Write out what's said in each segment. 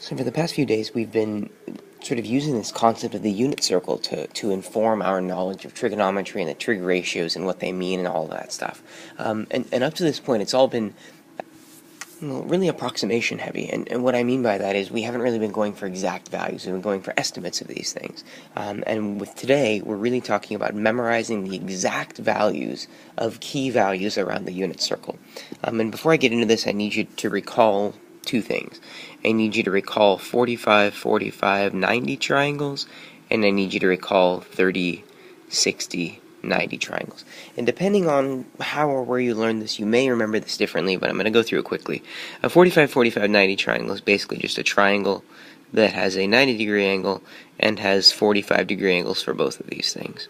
So for the past few days, we've been sort of using this concept of the unit circle to inform our knowledge of trigonometry and the trig ratios and what they mean and all of that stuff. And up to this point, it's all been really approximation heavy. And what I mean by that is we haven't really been going for exact values. We've been going for estimates of these things. And with today, we're really talking about memorizing the exact values of key values around the unit circle. And before I get into this, I need you to recall two things. I need you to recall 45, 45, 90 triangles, and I need you to recall 30, 60, 90 triangles. And depending on how or where you learned this, you may remember this differently, but I'm going to go through it quickly. A 45, 45, 90 triangle is basically just a triangle that has a 90-degree angle and has 45-degree angles for both of these things.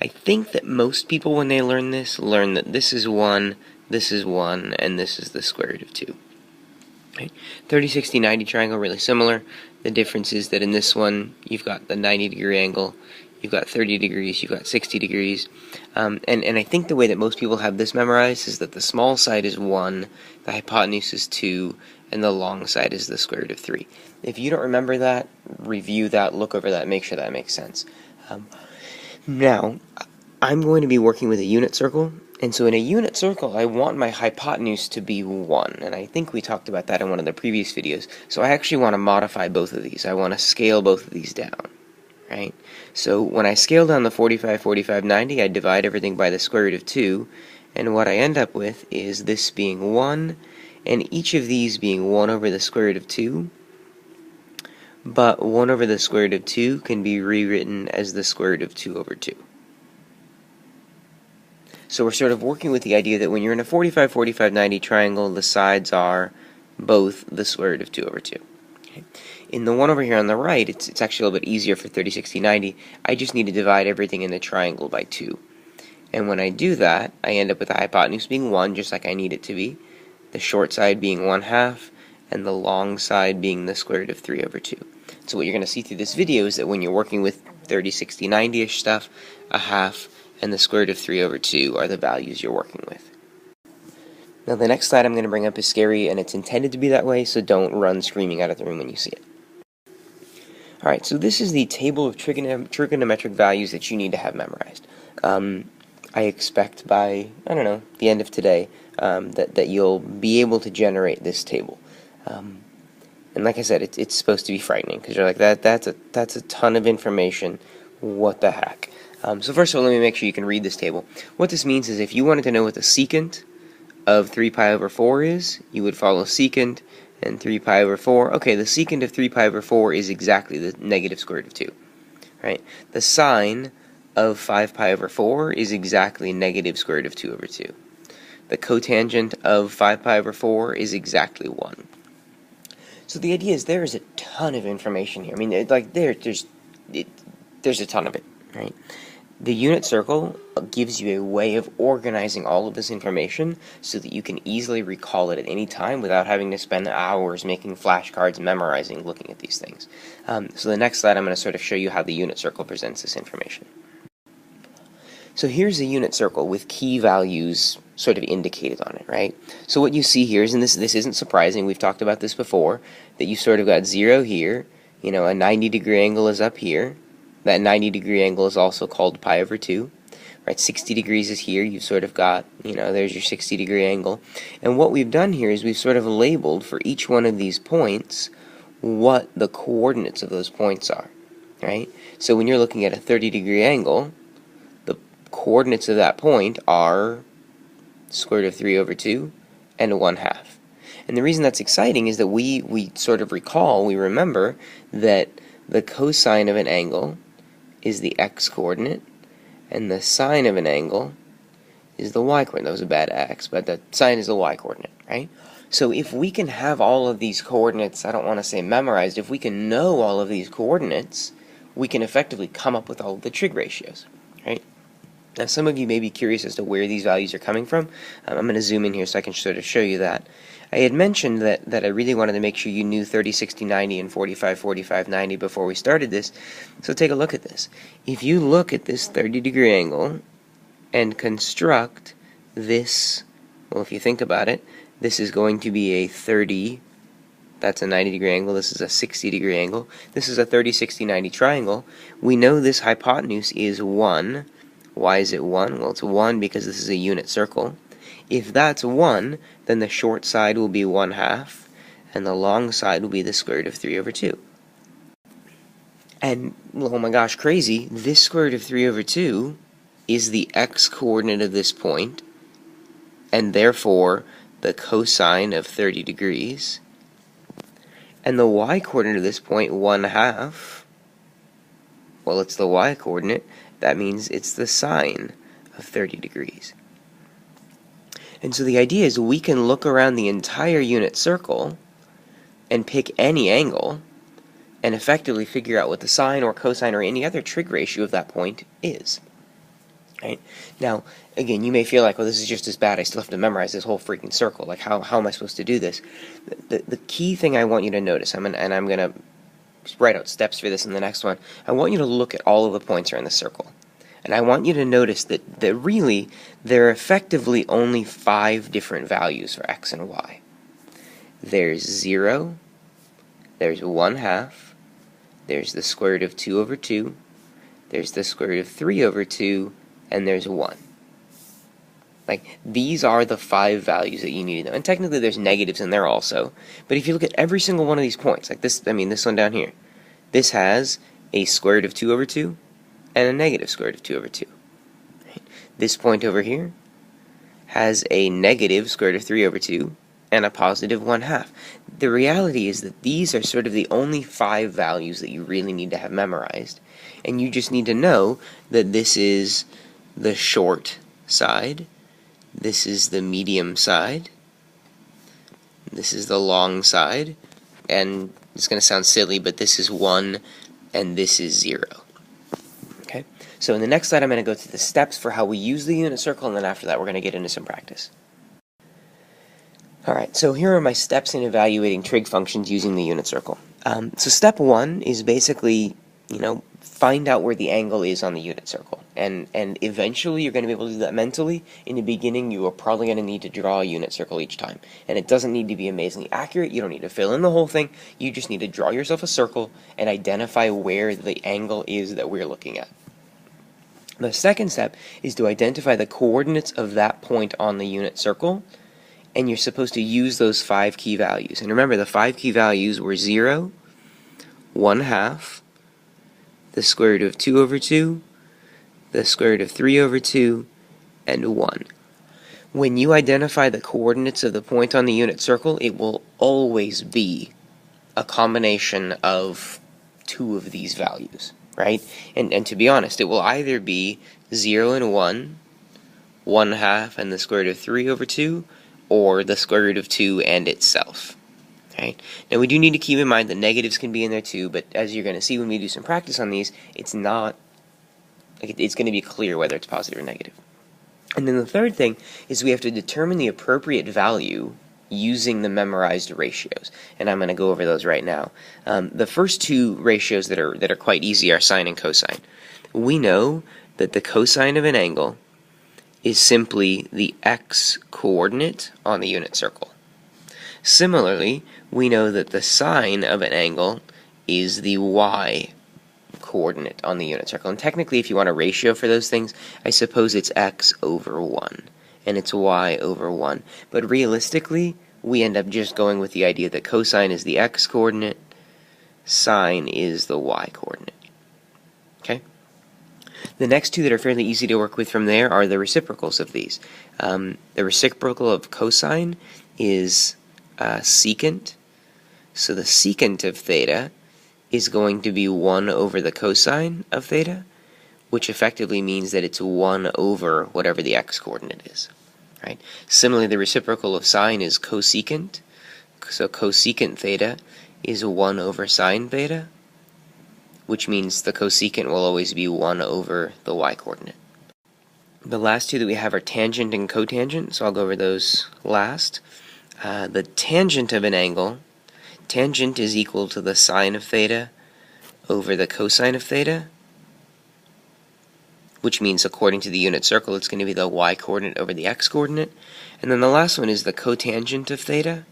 I think that most people, when they learn this, learn that this is 1, and this is the square root of 2. Right? 30, 60, 90 triangle, really similar. The difference is that in this one, you've got the 90-degree angle, you've got 30 degrees, you've got 60 degrees. And I think the way that most people have this memorized is that the small side is 1, the hypotenuse is 2, and the long side is the square root of 3. If you don't remember that, review that, look over that, make sure that makes sense. Now, I'm going to be working with a unit circle. And so in a unit circle, I want my hypotenuse to be 1, and I think we talked about that in one of the previous videos. So I actually want to modify both of these. I want to scale both of these down, right? So when I scale down the 45, 45, 90, I divide everything by the square root of 2, and what I end up with is this being 1, and each of these being 1 over the square root of 2, but 1 over the square root of 2 can be rewritten as the square root of 2 over 2. So we're sort of working with the idea that when you're in a 45, 45, 90 triangle, the sides are both the square root of 2 over 2. Okay. In the one over here on the right, it's actually a little bit easier for 30, 60, 90. I just need to divide everything in the triangle by 2. And when I do that, I end up with the hypotenuse being 1, just like I need it to be, the short side being 1/2, and the long side being the square root of 3 over 2. So what you're going to see through this video is that when you're working with 30, 60, 90-ish stuff, 1/2, and the square root of 3 over 2 are the values you're working with. Now the next slide I'm going to bring up is scary, and it's intended to be that way, so don't run screaming out of the room when you see it. Alright, so this is the table of trigonometric values that you need to have memorized. I expect by, the end of today, that you'll be able to generate this table. And like I said, it's supposed to be frightening, because you're like, that's a ton of information, what the heck? So first of all, let me make sure you can read this table. What this means is if you wanted to know what the secant of 3 pi over 4 is, you would follow secant and 3 pi over 4. Okay, the secant of 3 pi over 4 is exactly the negative square root of 2. Right? The sine of 5 pi over 4 is exactly negative square root of 2 over 2. The cotangent of 5 pi over 4 is exactly 1. So the idea is there is a ton of information here. I mean, there's a ton of it, right? The unit circle gives you a way of organizing all of this information so that you can easily recall it at any time without having to spend hours making flashcards, memorizing, looking at these things. So the next slide I'm going to sort of show you how the unit circle presents this information. So here's a unit circle with key values sort of indicated on it, right? So what you see here is, and this isn't surprising, we've talked about this before, that you sort of got 0 here, a 90-degree angle is up here. That 90-degree angle is also called pi over 2. Right, 60 degrees is here. You've sort of got, there's your 60-degree angle. And what we've done here is we've sort of labeled for each one of these points what the coordinates of those points are. Right? So when you're looking at a 30-degree angle, the coordinates of that point are square root of 3 over 2 and 1/2. And the reason that's exciting is that we sort of remember that the cosine of an angle is the x-coordinate, and the sine of an angle is the y-coordinate. That was a bad x, but the sine is the y-coordinate, right? So if we can have all of these coordinates, I don't want to say memorized, if we can know all of these coordinates, we can effectively come up with all of the trig ratios, right? Now some of you may be curious as to where these values are coming from. I'm going to zoom in here so I can sort of show you that. I had mentioned that I really wanted to make sure you knew 30, 60, 90, and 45, 45, 90 before we started this. So take a look at this. If you look at this 30-degree angle and construct this, well, if you think about it, this is going to be a 30 That's a 90-degree angle. This is a 60-degree angle. This is a 30, 60, 90 triangle. We know this hypotenuse is 1. Why is it 1? Well, it's 1 because this is a unit circle. If that's 1, then the short side will be 1/2, and the long side will be the square root of 3 over 2. And, oh my gosh, crazy, this square root of 3 over 2 is the x-coordinate of this point, and therefore the cosine of 30 degrees. And the y-coordinate of this point, 1/2, well, it's the y-coordinate. That means it's the sine of 30 degrees. And so the idea is we can look around the entire unit circle and pick any angle and effectively figure out what the sine or cosine or any other trig ratio of that point is. Right? Now, again, you may feel like, well, this is just as bad. I still have to memorize this whole freaking circle. Like, how am I supposed to do this? The key thing I want you to notice, I'm going to write out steps for this in the next one. I want you to look at all of the points around the circle. And I want you to notice that really, there are effectively only 5 different values for x and y. There's 0, there's 1/2, there's the square root of 2 over 2, there's the square root of 3 over 2, and there's 1. Like, these are the 5 values that you need to know. And technically there's negatives in there also. But if you look at every single one of these points, like this, this one down here, this has a square root of 2 over 2 and a negative square root of 2 over 2. Right? This point over here has a negative square root of 3 over 2 and a positive 1/2. The reality is that these are sort of the only 5 values that you really need to have memorized. And you just need to know that this is the short side, this is the medium side, this is the long side, and it's going to sound silly, but this is 1 and this is 0. Okay? So in the next slide I'm going to go through the steps for how we use the unit circle, and then after that we're going to get into some practice. Alright, so here are my steps in evaluating trig functions using the unit circle. So step 1 is basically, find out where the angle is on the unit circle. And eventually you're going to be able to do that mentally. In the beginning you are probably going to need to draw a unit circle each time. And it doesn't need to be amazingly accurate. You don't need to fill in the whole thing. You just need to draw yourself a circle and identify where the angle is that we're looking at. The second step is to identify the coordinates of that point on the unit circle. And you're supposed to use those 5 key values. And remember, the 5 key values were 0, 1/2, the square root of 2 over 2, the square root of 3 over 2, and 1. When you identify the coordinates of the point on the unit circle, it will always be a combination of 2 of these values, right? And to be honest, it will either be 0 and 1, 1/2 and the square root of 3 over 2, or the square root of 2 and itself. Right? Now we do need to keep in mind that negatives can be in there too, but as you're going to see when we do some practice on these, it's going to be clear whether it's positive or negative. And then the third thing is we have to determine the appropriate value using the memorized ratios, and I'm going to go over those right now. The first 2 ratios that are quite easy are sine and cosine. We know that the cosine of an angle is simply the x-coordinate on the unit circle. Similarly, we know that the sine of an angle is the y-coordinate on the unit circle. And technically, if you want a ratio for those things, I suppose it's x over 1, and it's y over 1. But realistically, we end up just going with the idea that cosine is the x-coordinate, sine is the y-coordinate. Okay? The next 2 that are fairly easy to work with from there are the reciprocals of these. The reciprocal of cosine is secant. So the secant of theta is going to be 1 over the cosine of theta, which effectively means that it's 1 over whatever the x-coordinate is. Right? Similarly, the reciprocal of sine is cosecant. So cosecant theta is 1 over sine theta, which means the cosecant will always be 1 over the y-coordinate. The last 2 that we have are tangent and cotangent, so I'll go over those last. The tangent of an angle, tangent is equal to the sine of theta over the cosine of theta, which means according to the unit circle it's going to be the y-coordinate over the x-coordinate. And then the last one is the cotangent of theta,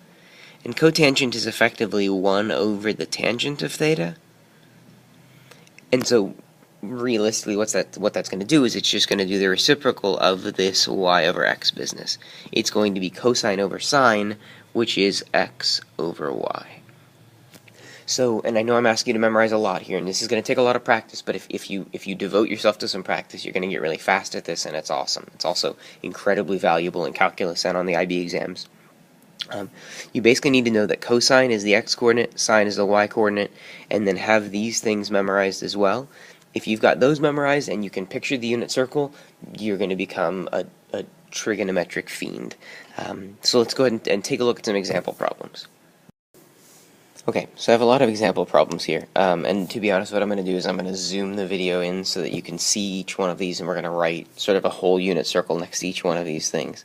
And cotangent is effectively 1 over the tangent of theta. And so, realistically, what that's going to do is it's just going to do the reciprocal of this y over x business. It's going to be cosine over sine, which is x over y. So, and I know I'm asking you to memorize a lot here, and this is going to take a lot of practice, but if you devote yourself to some practice, you're going to get really fast at this, and it's awesome. It's also incredibly valuable in calculus and on the IB exams. You basically need to know that cosine is the x-coordinate, sine is the y-coordinate, and then have these things memorized as well. If you've got those memorized and you can picture the unit circle, you're going to become a trigonometric fiend. So let's go ahead and take a look at some example problems. Okay, so I have a lot of example problems here, and to be honest, what I'm going to do is I'm going to zoom the video in so that you can see each one of these, and we're going to write sort of a whole unit circle next to each one of these things.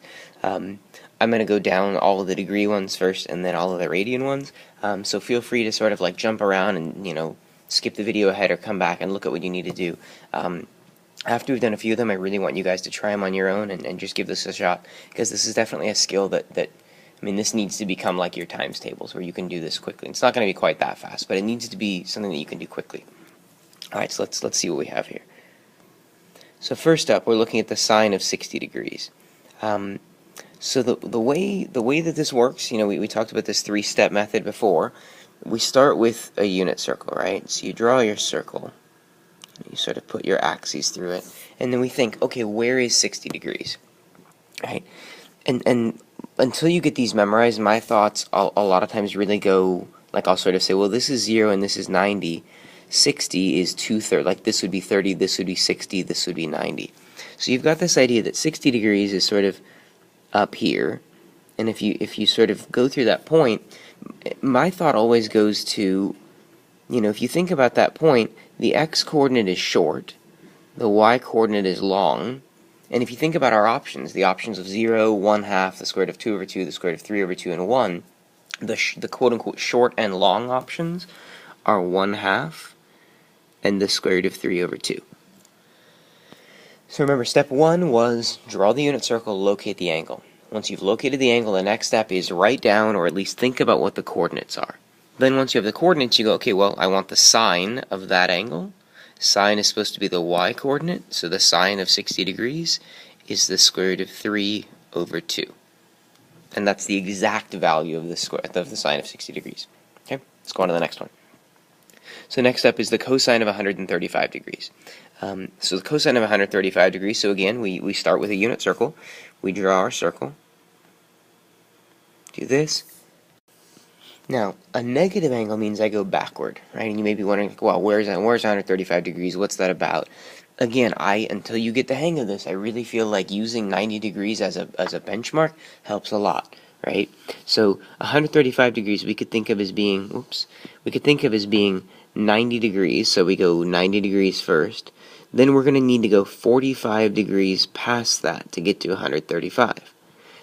I'm going to go down all of the degree ones first, and then all of the radian ones, so feel free to sort of like jump around and, you know, skip the video ahead or come back and look at what you need to do. After we've done a few of them, I really want you guys to try them on your own and just give this a shot, because this is definitely a skill that I mean, this needs to become like your times tables, where you can do this quickly. It's not going to be quite that fast, but it needs to be something that you can do quickly. Alright, so let's see what we have here. So first up, we're looking at the sine of 60 degrees. So the way that this works, you know, we talked about this three-step method before. We start with a unit circle, right? So you draw your circle, you sort of put your axes through it, and then we think, okay, where is 60 degrees? Right? And until you get these memorized, my thoughts a lot of times really go, like I'll sort of say, well, this is 0 and this is 90. 60 is 2/3, like this would be 30, this would be 60, this would be 90. So you've got this idea that 60 degrees is sort of up here, and if you sort of go through that point, my thought always goes to, you know, if you think about that point, the x-coordinate is short, the y-coordinate is long, and if you think about our options, the options of 0, 1/2, the square root of 2 over 2, the square root of 3 over 2, and 1, the quote-unquote short and long options are 1/2 and the square root of 3 over 2. So remember, step 1 was draw the unit circle, locate the angle. Once you've located the angle, the next step is write down, or at least think about what the coordinates are. Then once you have the coordinates, you go, okay, well, I want the sine of that angle. Sine is supposed to be the y-coordinate, so the sine of 60 degrees is the square root of 3 over 2. And that's the exact value of the sine of 60 degrees. Okay, let's go on to the next one. So next up is the cosine of 135 degrees. So the cosine of 135 degrees, so again, we start with a unit circle. We draw our circle. Do this. Now, a negative angle means I go backward, right? And you may be wondering, well, where's 135 degrees? What's that about? Again, until you get the hang of this, I really feel like using 90 degrees as a benchmark helps a lot, right? So 135 degrees we could think of as being, 90 degrees, so we go 90 degrees first. Then we're going to need to go 45 degrees past that to get to 135.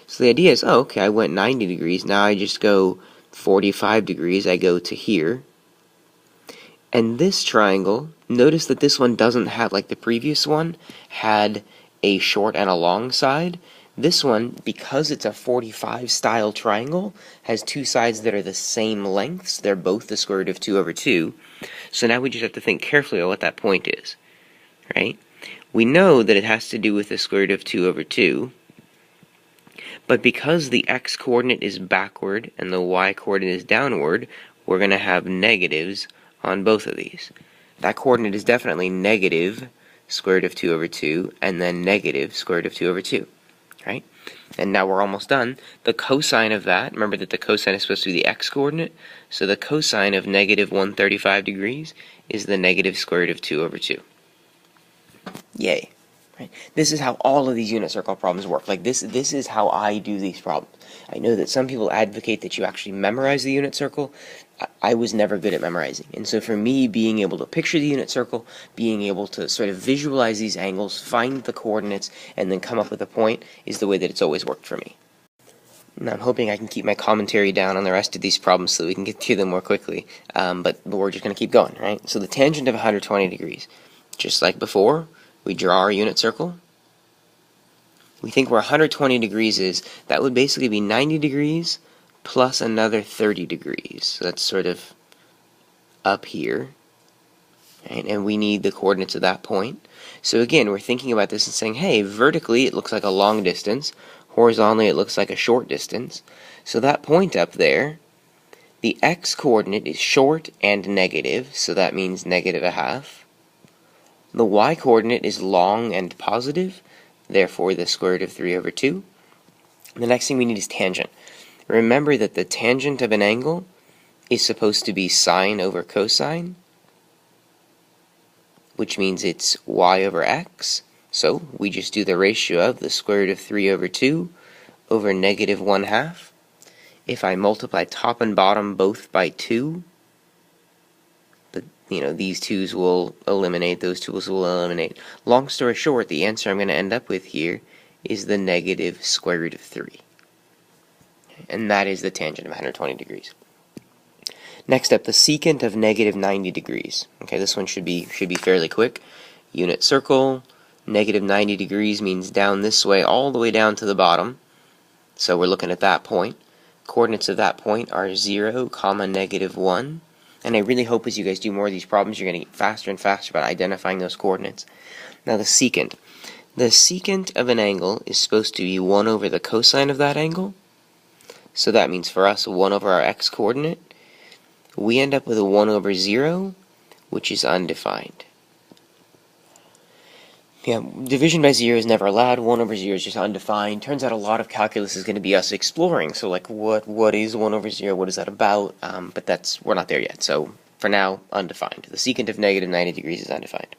So the idea is, oh, okay, I went 90 degrees, now I just go 45 degrees, I go to here. And this triangle, notice that this one doesn't have, like the previous one, had a short and a long side. This one, because it's a 45 style triangle, has two sides that are the same lengths. They're both the square root of 2 over 2. So now we just have to think carefully about what that point is, right? We know that it has to do with the square root of 2 over 2. But because the x-coordinate is backward and the y-coordinate is downward, we're going to have negatives on both of these. That coordinate is definitely negative square root of 2 over 2, and then negative square root of 2 over 2. Right? And now we're almost done. The cosine of that, remember that the cosine is supposed to be the x-coordinate, so the cosine of negative 135 degrees is the negative square root of 2 over 2. Yay. Right? This is how all of these unit circle problems work. Like this is how I do these problems. I know that some people advocate that you actually memorize the unit circle. I was never good at memorizing. And so for me, being able to picture the unit circle, being able to sort of visualize these angles, find the coordinates, and then come up with a point is the way that it's always worked for me. And I'm hoping I can keep my commentary down on the rest of these problems so that we can get through them more quickly. But we're just going to keep going, right? So the tangent of 120 degrees. Just like before, we draw our unit circle. We think where 120 degrees is, that would basically be 90 degrees plus another 30 degrees. So that's sort of up here. Right? And we need the coordinates of that point. So again, we're thinking about this and saying, hey, vertically it looks like a long distance. Horizontally it looks like a short distance. So that point up there, the x-coordinate is short and negative, so that means negative a half. The y-coordinate is long and positive, therefore the square root of 3 over 2. The next thing we need is tangent. Remember that the tangent of an angle is supposed to be sine over cosine, which means it's y over x. So we just do the ratio of the square root of 3 over 2 over negative 1/2. If I multiply top and bottom both by 2, these 2's will eliminate, those 2's will eliminate. Long story short, the answer I'm going to end up with here is the negative square root of 3. And that is the tangent of 120 degrees. Next up, the secant of negative 90 degrees. Okay, this one should be fairly quick. Unit circle, negative 90 degrees means down this way, all the way down to the bottom. So we're looking at that point. Coordinates of that point are 0, negative 1. And I really hope as you guys do more of these problems, you're going to get faster and faster about identifying those coordinates. Now the secant. The secant of an angle is supposed to be 1 over the cosine of that angle. So that means for us, 1 over our x-coordinate. We end up with a 1 over 0, which is undefined. Yeah, division by 0 is never allowed. 1 over 0 is just undefined. Turns out a lot of calculus is going to be us exploring. So like, what is 1 over 0? What is that about? But we're not there yet. So for now, undefined. The secant of negative 90 degrees is undefined.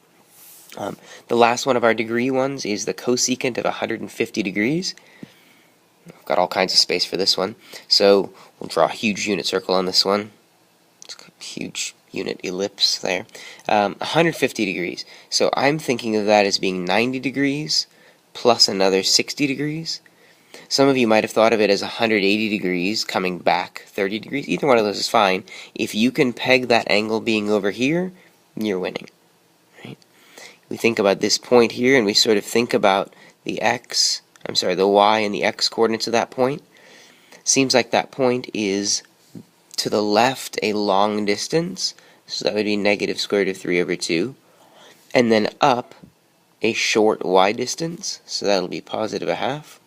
The last one of our degree ones is the cosecant of 150 degrees. I've got all kinds of space for this one. So we'll draw a huge unit circle on this one. It's a huge unit ellipse there. 150 degrees. So I'm thinking of that as being 90 degrees plus another 60 degrees. Some of you might have thought of it as 180 degrees coming back 30 degrees. Either one of those is fine. If you can peg that angle being over here, you're winning. Right? We think about this point here and we sort of think about the y and the x coordinates of that point. Seems like that point is to the left a long distance, so that would be negative square root of 3 over 2, and then up a short y distance, so that'll be positive a half.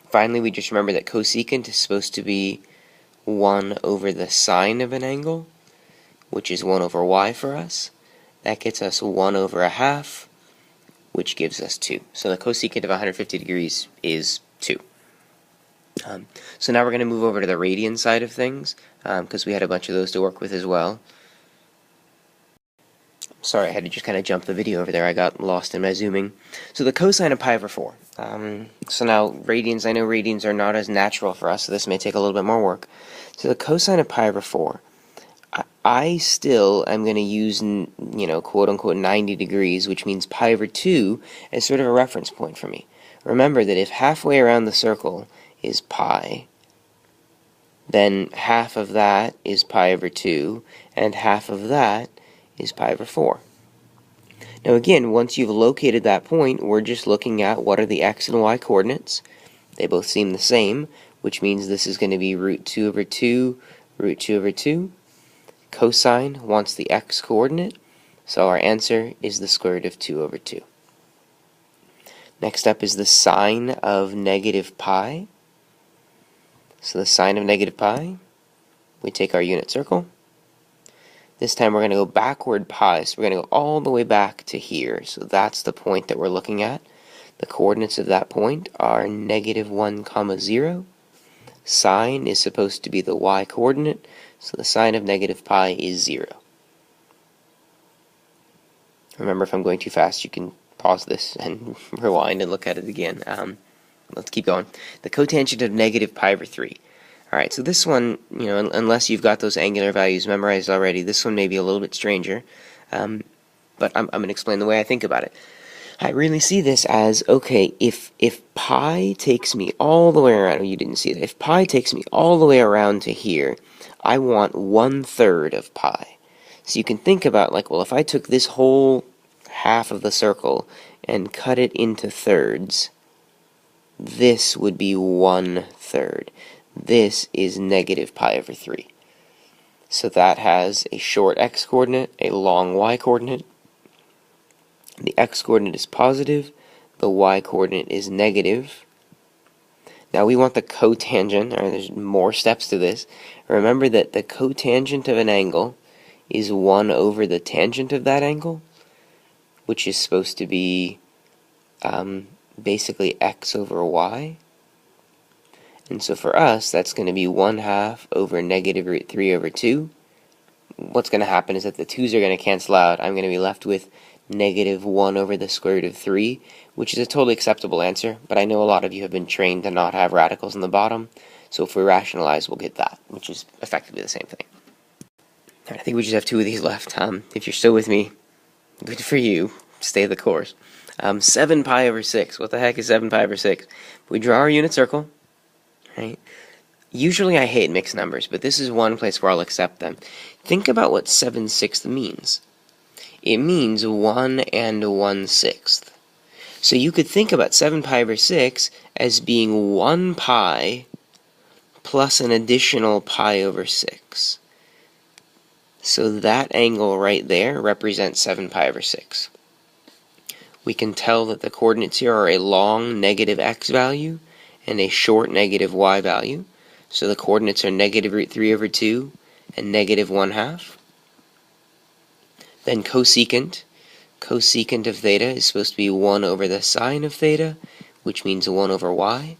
Finally, we just remember that cosecant is supposed to be 1 over the sine of an angle, which is 1 over y for us. That gets us 1 over a half, which gives us 2. So the cosecant of 150 degrees is 2. So now we're going to move over to the radian side of things, because we had a bunch of those to work with as well. Sorry, I had to just kind of jump the video over there. I got lost in my zooming. So the cosine of pi over 4. So now radians, I know radians are not as natural for us, so this may take a little bit more work. So the cosine of pi over 4, I still am going to use, quote-unquote 90 degrees, which means pi over 2 as sort of a reference point for me. Remember that if halfway around the circle is pi, then half of that is pi over 2, and half of that is pi over 4. Now again, once you've located that point, we're just looking at what are the x and y coordinates. They both seem the same, which means this is going to be root 2 over 2, root 2 over 2. Cosine wants the x coordinate, so our answer is the square root of 2 over 2. Next up is the sine of negative pi. So the sine of negative pi, we take our unit circle. This time we're going to go backward pi, so we're going to go all the way back to here. So that's the point that we're looking at. The coordinates of that point are negative 1, 0. Sine is supposed to be the y coordinate, so the sine of negative pi is 0. Remember, if I'm going too fast, you can pause this and rewind and look at it again. Let's keep going. The cotangent of negative pi over 3. Alright, so this one, unless you've got those angular values memorized already, this one may be a little bit stranger, but I'm going to explain the way I think about it. I really see this as, okay, if pi takes me all the way around, you didn't see that, if pi takes me all the way around to here, I want 1/3 of pi. So you can think about, like, well, if I took this whole half of the circle and cut it into thirds, this would be 1/3. this is negative pi over 3. So that has a short x-coordinate, a long y-coordinate. The x-coordinate is positive, the y-coordinate is negative. Now we want the cotangent, or there's more steps to this. Remember that the cotangent of an angle is 1 over the tangent of that angle, which is supposed to be basically x over y. And so for us, that's going to be 1/2 over negative root 3 over 2. What's going to happen is that the 2's are going to cancel out. I'm going to be left with negative 1 over the square root of 3, which is a totally acceptable answer, but I know a lot of you have been trained to not have radicals in the bottom, so if we rationalize, we'll get that, which is effectively the same thing. I think we just have 2 of these left. If you're still with me, good for you. Stay the course. 7 pi over 6. What the heck is 7 pi over 6? We draw our unit circle. Right? Usually I hate mixed numbers, but this is one place where I'll accept them. Think about what 7/6 means. It means 1 and 1/6. So you could think about 7 pi over 6 as being 1 pi plus an additional pi over 6. So that angle right there represents 7 pi over 6. We can tell that the coordinates here are a long negative x value and a short negative y value. So the coordinates are negative root 3 over 2 and negative 1/2. Then cosecant. Cosecant of theta is supposed to be 1 over the sine of theta, which means 1 over y.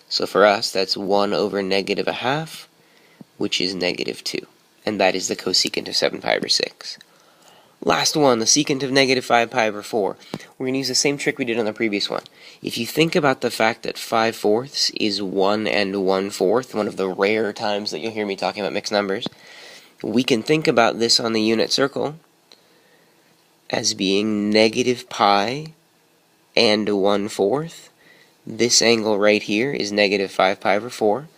So for us, that's 1 over negative 1/2, which is negative 2. And that is the cosecant of 7 pi over 6. Last one, the secant of negative 5 pi over 4. We're going to use the same trick we did on the previous one. If you think about the fact that 5/4 is 1 and 1/4, one of the rare times that you'll hear me talking about mixed numbers, we can think about this on the unit circle as being negative pi and 1/4. This angle right here is negative 5 pi over 4.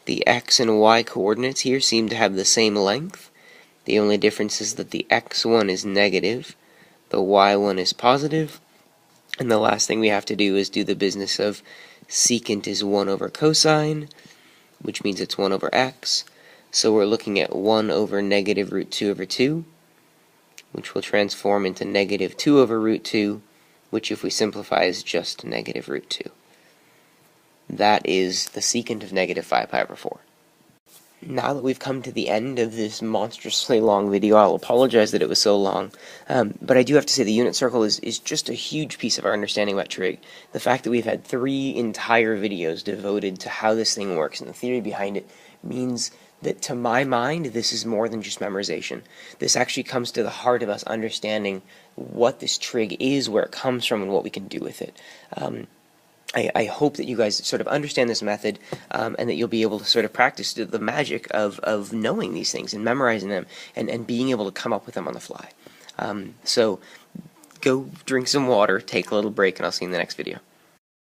The x and y coordinates here seem to have the same length. The only difference is that the x1 is negative, the y1 is positive, and the last thing we have to do is do the business of secant is 1 over cosine, which means it's 1 over x. So we're looking at 1 over negative root 2 over 2, which will transform into negative 2 over root 2, which if we simplify is just negative root 2. That is the secant of negative 5 pi over 4. Now that we've come to the end of this monstrously long video, I'll apologize that it was so long, but I do have to say the unit circle is just a huge piece of our understanding about trig. The fact that we've had 3 entire videos devoted to how this thing works and the theory behind it means that, to my mind, this is more than just memorization. This actually comes to the heart of us understanding what this trig is, where it comes from, and what we can do with it. I hope that you guys sort of understand this method and that you'll be able to sort of practice the magic of knowing these things and memorizing them and being able to come up with them on the fly. So go drink some water, take a little break, and I'll see you in the next video.